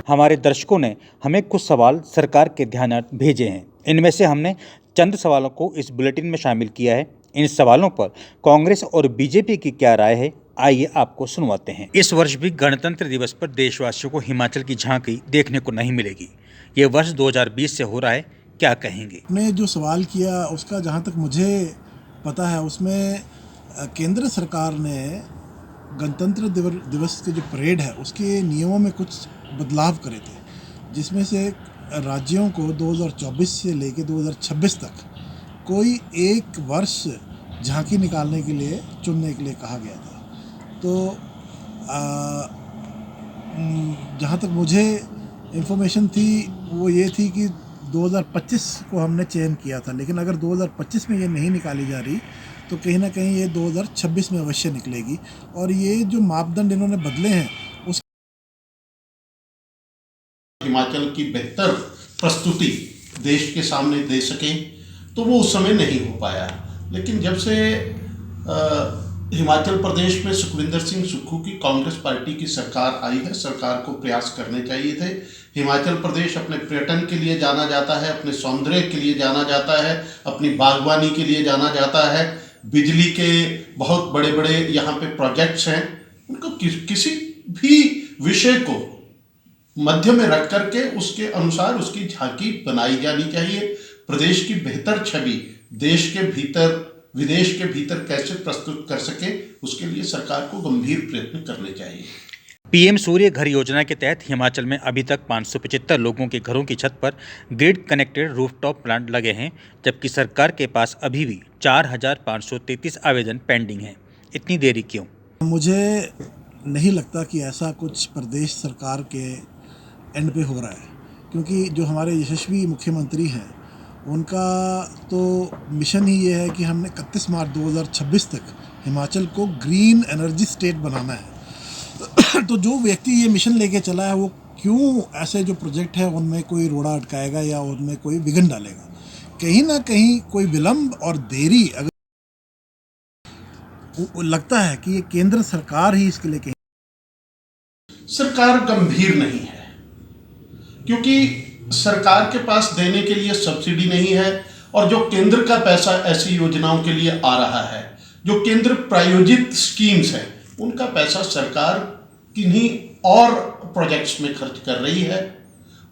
हमारे दर्शकों ने हमें कुछ सवाल सरकार के ध्यानार्थ भेजे हैं। इनमें से हमने चंद सवालों को इस बुलेटिन में शामिल किया है। इन सवालों पर कांग्रेस और बीजेपी की क्या राय है, आइए आपको सुनवाते हैं। इस वर्ष भी गणतंत्र दिवस पर देशवासियों को हिमाचल की झांकी देखने को नहीं मिलेगी। ये वर्ष 2020 से हो रहा है, क्या कहेंगे? आपने जो सवाल किया उसका जहाँ तक मुझे पता है उसमें केंद्र सरकार ने गणतंत्र दिवस के जो परेड है उसके नियमों में कुछ बदलाव करे थे, जिसमें से राज्यों को 2024 से लेकर 2026 तक कोई एक वर्ष झांकी निकालने के लिए चुनने के लिए कहा गया था। तो जहाँ तक मुझे इन्फॉर्मेशन थी वो ये थी कि 2025 को हमने चयन किया था, लेकिन अगर 2025 में ये नहीं निकाली जा रही तो कहीं ना कहीं ये 2026 में अवश्य निकलेगी। और ये जो मापदंड इन्होंने बदले हैं उस हिमाचल की बेहतर प्रस्तुति देश के सामने दे सकें, तो वो उस समय नहीं हो पाया। लेकिन जब से हिमाचल प्रदेश में सुखविंदर सिंह सुक्खू की कांग्रेस पार्टी की सरकार आई है, सरकार को प्रयास करने चाहिए थे। हिमाचल प्रदेश अपने पर्यटन के लिए जाना जाता है, अपने सौंदर्य के लिए जाना जाता है, अपनी बागवानी के लिए जाना जाता है। बिजली के बहुत बड़े बड़े यहाँ पे प्रोजेक्ट्स हैं। उनको किसी भी विषय को मध्य में रख करके उसके अनुसार उसकी झांकी बनाई जानी चाहिए। प्रदेश की बेहतर छवि देश के भीतर विदेश के भीतर कैसे प्रस्तुत कर सके, उसके लिए सरकार को गंभीर प्रयत्न करने चाहिए। पीएम सूर्य घर योजना के तहत हिमाचल में अभी तक 575 लोगों के घरों की छत पर ग्रिड कनेक्टेड रूफटॉप प्लांट लगे हैं, जबकि सरकार के पास अभी भी 4,533 आवेदन पेंडिंग हैं। इतनी देरी क्यों? मुझे नहीं लगता कि ऐसा कुछ प्रदेश सरकार के एंड पे हो रहा है, क्योंकि जो हमारे यशस्वी मुख्यमंत्री हैं उनका तो मिशन ही ये है कि हमने 31 मार्च 2026 तक हिमाचल को ग्रीन एनर्जी स्टेट बनाना है। तो जो व्यक्ति ये मिशन लेके चला है वो क्यों ऐसे जो प्रोजेक्ट है उनमें कोई रोड़ा अटकाएगा या उनमें कोई विघ्न डालेगा? कहीं ना कहीं कोई विलंब और देरी अगर लगता है कि ये केंद्र सरकार ही इसके लिए सरकार गंभीर नहीं है, क्योंकि सरकार के पास देने के लिए सब्सिडी नहीं है। और जो केंद्र का पैसा ऐसी योजनाओं के लिए आ रहा है, जो केंद्र प्रायोजित स्कीम्स हैं, उनका पैसा सरकार किन्हीं और प्रोजेक्ट्स में खर्च कर रही है।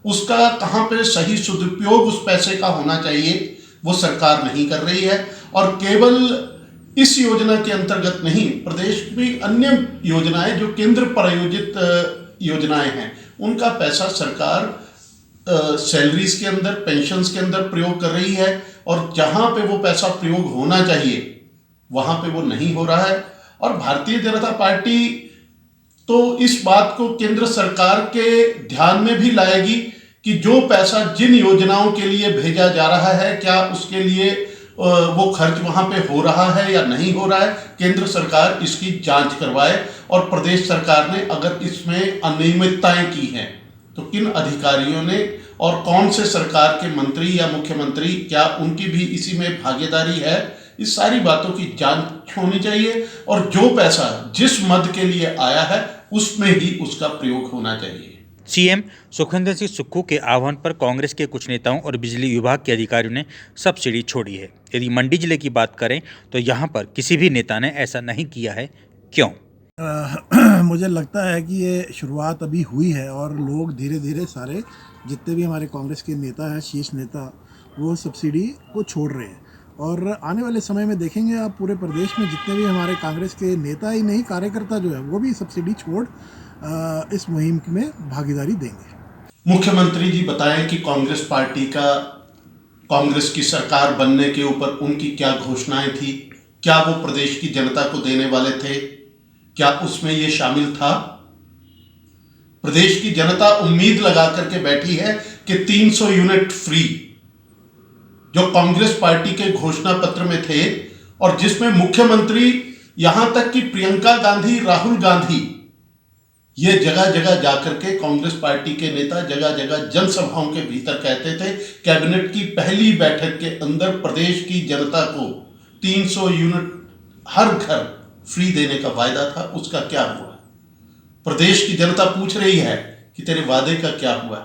उसका कहाँ पे सही सदुपयोग उस पैसे का होना चाहिए वो सरकार नहीं कर रही है। और केवल इस योजना के अंतर्गत नहीं, प्रदेश में अन्य योजनाएं जो केंद्र प्रायोजित योजनाएं हैं, उनका पैसा सरकार सैलरीज के अंदर, पेंशन्स के अंदर प्रयोग कर रही है। और जहां पे वो पैसा प्रयोग होना चाहिए वहां पे वो नहीं हो रहा है। और भारतीय जनता पार्टी तो इस बात को केंद्र सरकार के ध्यान में भी लाएगी कि जो पैसा जिन योजनाओं के लिए भेजा जा रहा है, क्या उसके लिए वो खर्च वहां पे हो रहा है या नहीं हो रहा है। केंद्र सरकार इसकी जांच करवाए। और प्रदेश सरकार ने अगर इसमें अनियमितताएं की हैं तो किन अधिकारियों ने और कौन से सरकार के मंत्री या मुख्यमंत्री, क्या उनकी भी इसी में भागीदारी है, इस सारी बातों की जांच होनी चाहिए। और जो पैसा जिस मद के लिए आया है उसमें ही उसका प्रयोग होना चाहिए। सीएम सुखविंदर सिंह सुक्खू के आह्वान पर कांग्रेस के कुछ नेताओं और बिजली विभाग के अधिकारियों ने सब्सिडी छोड़ी है। यदि मंडी जिले की बात करें तो यहाँ पर किसी भी नेता ने ऐसा नहीं किया है, क्यों? मुझे लगता है कि ये शुरुआत अभी हुई है और लोग धीरे धीरे सारे जितने भी हमारे कांग्रेस के नेता हैं, शीर्ष नेता, वो सब्सिडी को छोड़ रहे हैं। और आने वाले समय में देखेंगे आप पूरे प्रदेश में जितने भी हमारे कांग्रेस के नेता ही नहीं, कार्यकर्ता जो है वो भी सब्सिडी छोड़ इस मुहिम में भागीदारी देंगे। मुख्यमंत्री जी बताएं कि कांग्रेस की सरकार बनने के ऊपर उनकी क्या घोषणाएं थी, क्या वो प्रदेश की जनता को देने वाले थे, क्या उसमें ये शामिल था? प्रदेश की जनता उम्मीद लगा करके बैठी है कि 300 यूनिट फ्री जो कांग्रेस पार्टी के घोषणा पत्र में थे, और जिसमें मुख्यमंत्री यहां तक कि प्रियंका गांधी, राहुल गांधी, ये जगह जगह जाकर के कांग्रेस पार्टी के नेता जगह जगह जनसभाओं के भीतर कहते थे कैबिनेट की पहली बैठक के अंदर प्रदेश की जनता को 300 यूनिट हर घर फ्री देने का वायदा था। उसका क्या हुआ? प्रदेश की जनता पूछ रही है कि तेरे वादे का क्या हुआ।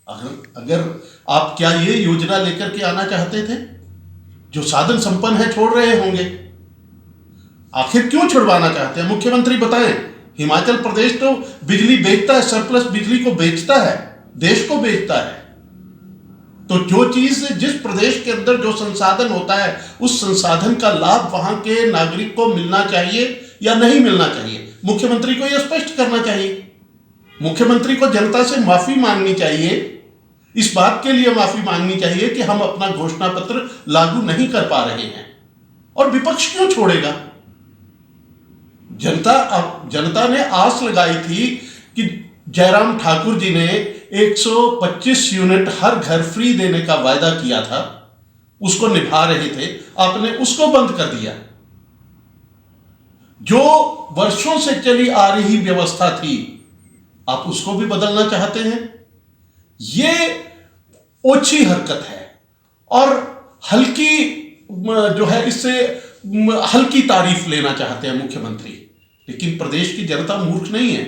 अगर आप क्या ये योजना लेकर के आना चाहते थे? जो साधन संपन्न है छोड़ रहे होंगे, आखिर क्यों छुड़वाना चाहते हैं? मुख्यमंत्री बताएं। हिमाचल प्रदेश तो बिजली बेचता है, सरप्लस बिजली को बेचता है, देश को बेचता है। तो जो चीज जिस प्रदेश के अंदर जो संसाधन होता है, उस संसाधन का लाभ वहां के नागरिक को मिलना चाहिए या नहीं मिलना चाहिए, मुख्यमंत्री को यह स्पष्ट करना चाहिए। मुख्यमंत्री को जनता से माफी मांगनी चाहिए, इस बात के लिए माफी मांगनी चाहिए कि हम अपना घोषणा पत्र लागू नहीं कर पा रहे हैं। और विपक्ष क्यों छोड़ेगा? जनता ने आस लगाई थी कि जयराम ठाकुर जी ने 125 यूनिट हर घर फ्री देने का वायदा किया था, उसको निभा रहे थे, आपने उसको बंद कर दिया। जो वर्षों से चली आ रही व्यवस्था थी, आप उसको भी बदलना चाहते हैं। यह ओछी हरकत है और हल्की जो है, इससे हल्की तारीफ लेना चाहते हैं मुख्यमंत्री। लेकिन प्रदेश की जनता मूर्ख नहीं है,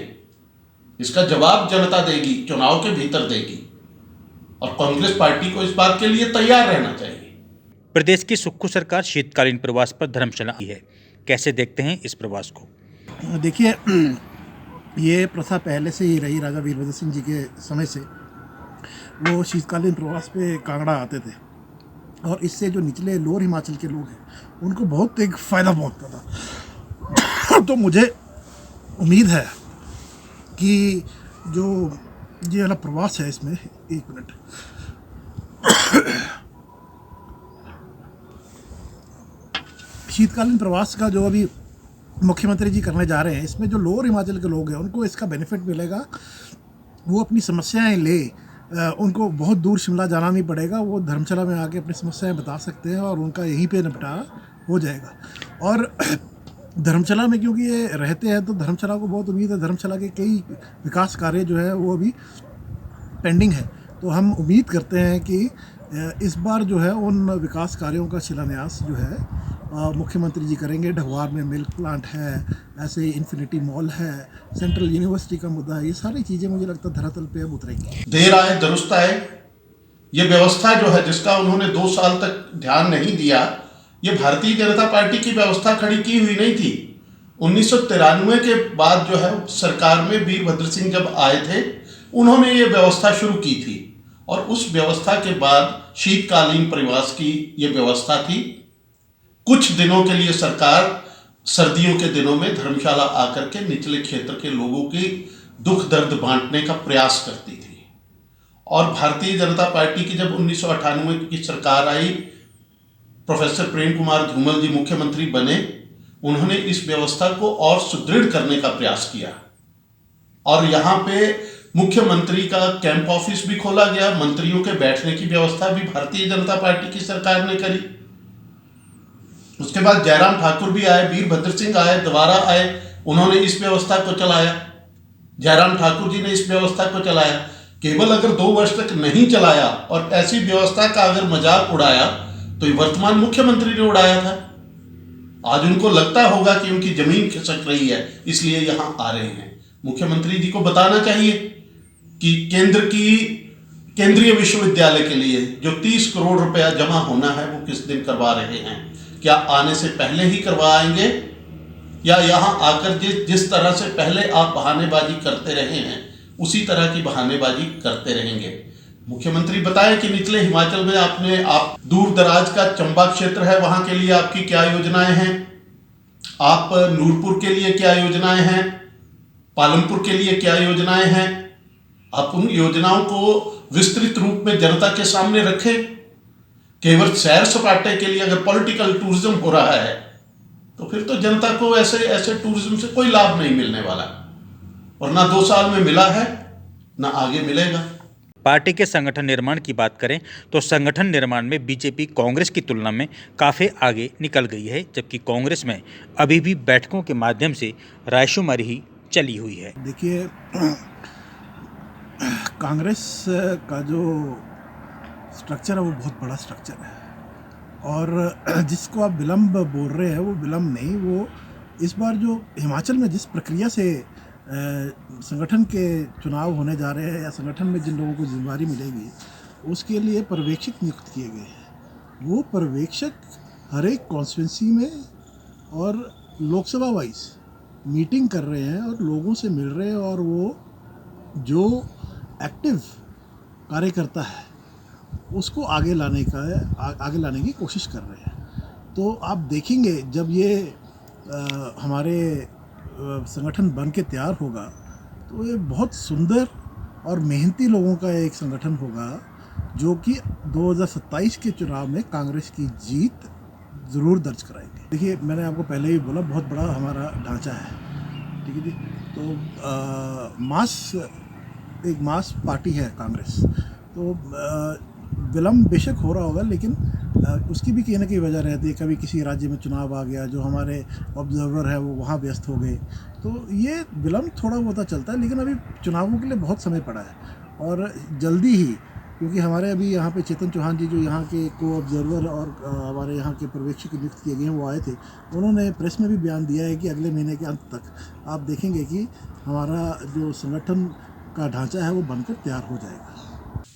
इसका जवाब जनता देगी, चुनाव के भीतर देगी। और कांग्रेस पार्टी को इस बात के लिए तैयार रहना चाहिए। प्रदेश की सुक्खू सरकार शीतकालीन प्रवास पर धर्मशाला आई है, कैसे देखते हैं इस प्रवास को? देखिए, ये प्रथा पहले से ही रही। राजा वीरभद्र सिंह जी के समय से वो शीतकालीन प्रवास पे कांगड़ा आते थे और इससे जो निचले लोअर हिमाचल के लोग हैं उनको बहुत एक फ़ायदा पहुंचता था। तो मुझे उम्मीद है कि जो ये वाला प्रवास है, इसमें एक मिनट, शीतकालीन प्रवास का जो अभी मुख्यमंत्री जी करने जा रहे हैं, इसमें जो लोअर हिमाचल के लोग हैं उनको इसका बेनिफिट मिलेगा। वो अपनी समस्याएं उनको बहुत दूर शिमला जाना नहीं पड़ेगा, वो धर्मशाला में आके अपनी समस्याएं बता सकते हैं और उनका यहीं पे निपटारा हो जाएगा। और धर्मशाला में क्योंकि ये रहते हैं तो धर्मशाला को बहुत उम्मीद है। धर्मशाला के कई विकास कार्य जो है वो अभी पेंडिंग है, तो हम उम्मीद करते हैं कि इस बार जो है उन विकास कार्यों का शिलान्यास जो है मुख्यमंत्री जी करेंगे। ढगवार में मिल्क प्लांट है, ऐसे ही इन्फिनिटी मॉल है, सेंट्रल यूनिवर्सिटी का मुद्दा है, ये सारी चीज़ें मुझे लगता है धरातल पे अब उतरेंगी। देर आए दुरुस्त आए, ये व्यवस्था जो है जिसका उन्होंने 2 साल तक ध्यान नहीं दिया, ये भारतीय जनता पार्टी की व्यवस्था खड़ी की हुई नहीं थी। 1993 के बाद जो है सरकार में वीरभद्र सिंह जब आए थे, उन्होंने ये व्यवस्था शुरू की थी और उस व्यवस्था के बाद शीतकालीन प्रवास की ये व्यवस्था थी। कुछ दिनों के लिए सरकार सर्दियों के दिनों में धर्मशाला आकर के निचले क्षेत्र के लोगों की दुख दर्द बांटने का प्रयास करती थी। और भारतीय जनता पार्टी की जब 1998 की सरकार आई, प्रोफेसर प्रेम कुमार धूमल जी मुख्यमंत्री बने, उन्होंने इस व्यवस्था को और सुदृढ़ करने का प्रयास किया और यहाँ पे मुख्यमंत्री का कैंप ऑफिस भी खोला गया। मंत्रियों के बैठने की व्यवस्था भी भारतीय जनता पार्टी की सरकार ने करी। उसके बाद जयराम ठाकुर भी आए, वीरभद्र सिंह आए, दोबारा आए, उन्होंने इस व्यवस्था को चलाया। जयराम ठाकुर जी ने इस व्यवस्था को चलाया। केवल अगर 2 वर्ष तक नहीं चलाया और ऐसी व्यवस्था का अगर मजाक उड़ाया तो ये वर्तमान मुख्यमंत्री ने उड़ाया था। आज उनको लगता होगा कि उनकी जमीन खिसक रही है, इसलिए यहां आ रहे हैं। मुख्यमंत्री जी को बताना चाहिए कि केंद्रीय विश्वविद्यालय के लिए जो 30 करोड़ रुपया जमा होना है वो किस दिन करवा रहे हैं। क्या आने से पहले ही करवाएंगे या यहाँ आकर जिस तरह से पहले आप बहानेबाजी करते रहे हैं उसी तरह की बहानेबाजी करते रहेंगे? मुख्यमंत्री बताएं कि निचले हिमाचल में आप दूर दराज का चंबा क्षेत्र है, वहां के लिए आपकी क्या योजनाएं हैं, आप नूरपुर के लिए क्या योजनाएं हैं, पालमपुर के लिए क्या योजनाएं हैं। आप उन योजनाओं को विस्तृत रूप में जनता के सामने रखें। केवल सैर सपाटे के लिए अगर पॉलिटिकल टूरिज्म हो रहा है तो फिर तो जनता को ऐसे टूरिज्म से कोई लाभ नहीं मिलने वाला, और ना 2 साल में मिला है ना आगे मिलेगा। पार्टी के संगठन निर्माण की बात करें तो संगठन निर्माण में बीजेपी कांग्रेस की तुलना में काफ़ी आगे निकल गई है, जबकि कांग्रेस में अभी भी बैठकों के माध्यम से रायशुमारी ही चली हुई है। देखिए, कांग्रेस का जो स्ट्रक्चर है वो बहुत बड़ा स्ट्रक्चर है और जिसको आप विलम्ब बोल रहे हैं वो विलम्ब नहीं, वो इस बार जो हिमाचल में जिस प्रक्रिया से संगठन के चुनाव होने जा रहे हैं या संगठन में जिन लोगों को जिम्मेदारी मिलेगी उसके लिए पर्यवेक्षक नियुक्त किए गए हैं। वो पर्यवेक्षक हर एक कॉन्स्टिट्यूंसी में और लोकसभा वाइज मीटिंग कर रहे हैं और लोगों से मिल रहे हैं और वो जो एक्टिव कार्यकर्ता है उसको आगे लाने की कोशिश कर रहे हैं। तो आप देखेंगे जब ये हमारे संगठन बन के तैयार होगा तो ये बहुत सुंदर और मेहनती लोगों का एक संगठन होगा जो कि 2027 के चुनाव में कांग्रेस की जीत ज़रूर दर्ज कराएंगे। देखिए, मैंने आपको पहले ही बोला बहुत बड़ा हमारा ढांचा है, ठीक है जी। तो एक मास पार्टी है कांग्रेस, तो विलम्ब बेशक हो रहा होगा लेकिन उसकी भी कहीं ना कहीं वजह रहती है। कभी किसी राज्य में चुनाव आ गया, जो हमारे ऑब्जर्वर है वो वहाँ व्यस्त हो गए, तो ये विलम्ब थोड़ा बहुत चलता है। लेकिन अभी चुनावों के लिए बहुत समय पड़ा है और जल्दी ही, क्योंकि हमारे अभी यहाँ पे चेतन चौहान जी जो यहाँ के को ऑब्जर्वर और हमारे यहाँ के पर्यवेक्षक नियुक्त किए गए हैं वो आए थे, उन्होंने प्रेस में भी बयान दिया है कि अगले महीने के अंत तक आप देखेंगे कि हमारा जो संगठन का ढांचा है वो बनकर तैयार हो जाएगा।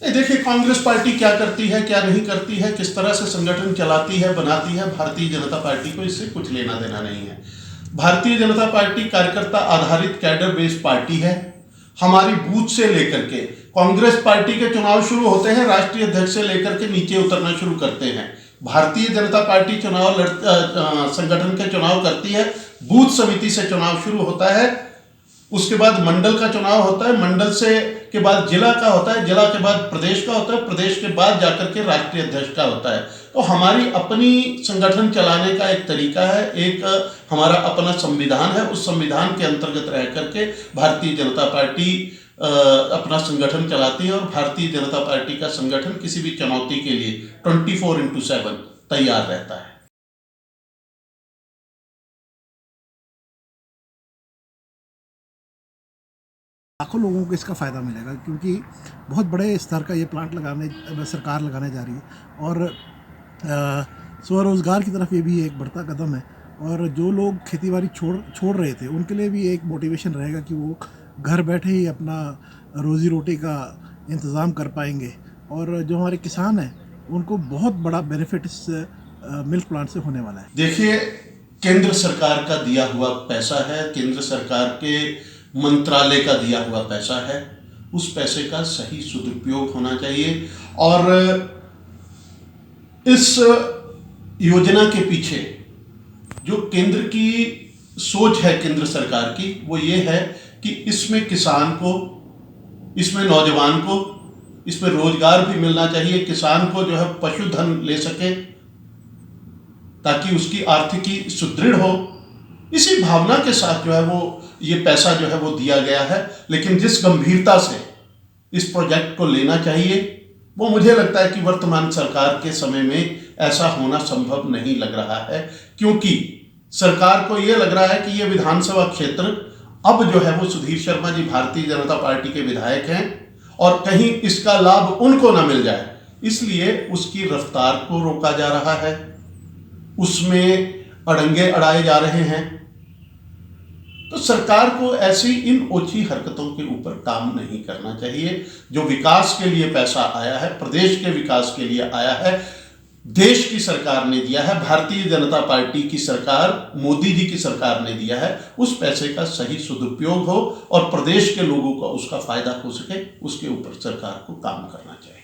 देखिए, कांग्रेस पार्टी क्या करती है, क्या नहीं करती है, किस तरह से संगठन चलाती है, बनाती है, भारतीय जनता पार्टी को इससे कुछ लेना देना नहीं है। भारतीय जनता पार्टी कार्यकर्ता आधारित कैडर बेस्ड पार्टी है। हमारी बूथ से लेकर के कांग्रेस पार्टी के चुनाव शुरू होते हैं, राष्ट्रीय अध्यक्ष से लेकर के नीचे उतरना शुरू करते हैं। भारतीय जनता पार्टी संगठन के चुनाव करती है, बूथ समिति से चुनाव शुरू होता है, उसके बाद मंडल का चुनाव होता है, मंडल से के बाद जिला का होता है, जिला के बाद प्रदेश का होता है, प्रदेश के बाद जाकर के राष्ट्रीय अध्यक्ष का होता है। तो हमारी अपनी संगठन चलाने का एक तरीका है, एक हमारा अपना संविधान है। उस संविधान के अंतर्गत रह करके भारतीय जनता पार्टी अपना संगठन चलाती है और भारतीय जनता पार्टी का संगठन किसी भी चुनौती के लिए 24/7 तैयार रहता है। लाखों लोगों को इसका फ़ायदा मिलेगा, क्योंकि बहुत बड़े स्तर का ये प्लांट सरकार लगाने जा रही है और स्वरोज़गार की तरफ ये भी एक बढ़ता कदम है। और जो लोग खेतीबाड़ी छोड़ रहे थे उनके लिए भी एक मोटिवेशन रहेगा कि वो घर बैठे ही अपना रोज़ी रोटी का इंतज़ाम कर पाएंगे। और जो हमारे किसान हैं उनको बहुत बड़ा बेनिफिट इस मिल्क प्लांट से होने वाला है। देखिए, केंद्र सरकार का दिया हुआ पैसा है, केंद्र सरकार के मंत्रालय का दिया हुआ पैसा है, उस पैसे का सही सदुपयोग होना चाहिए। और इस योजना के पीछे जो केंद्र की सोच है केंद्र सरकार की, वो ये है कि इसमें किसान को, इसमें नौजवान को, इसमें रोजगार भी मिलना चाहिए। किसान को जो है पशुधन ले सके ताकि उसकी आर्थिकी सुदृढ़ हो। इसी भावना के साथ जो है वो ये पैसा जो है वो दिया गया है। लेकिन जिस गंभीरता से इस प्रोजेक्ट को लेना चाहिए, वो मुझे लगता है कि वर्तमान सरकार के समय में ऐसा होना संभव नहीं लग रहा है, क्योंकि सरकार को ये लग रहा है कि ये विधानसभा क्षेत्र अब जो है वो सुधीर शर्मा जी भारतीय जनता पार्टी के विधायक हैं और कहीं इसका लाभ उनको ना मिल जाए, इसलिए उसकी रफ्तार को रोका जा रहा है, उसमें अड़ंगे अड़ाए जा रहे हैं। तो सरकार को ऐसी इन ओछी हरकतों के ऊपर काम नहीं करना चाहिए। जो विकास के लिए पैसा आया है, प्रदेश के विकास के लिए आया है, देश की सरकार ने दिया है, भारतीय जनता पार्टी की सरकार, मोदी जी की सरकार ने दिया है, उस पैसे का सही सदुपयोग हो और प्रदेश के लोगों को उसका फायदा हो सके, उसके ऊपर सरकार को काम करना चाहिए।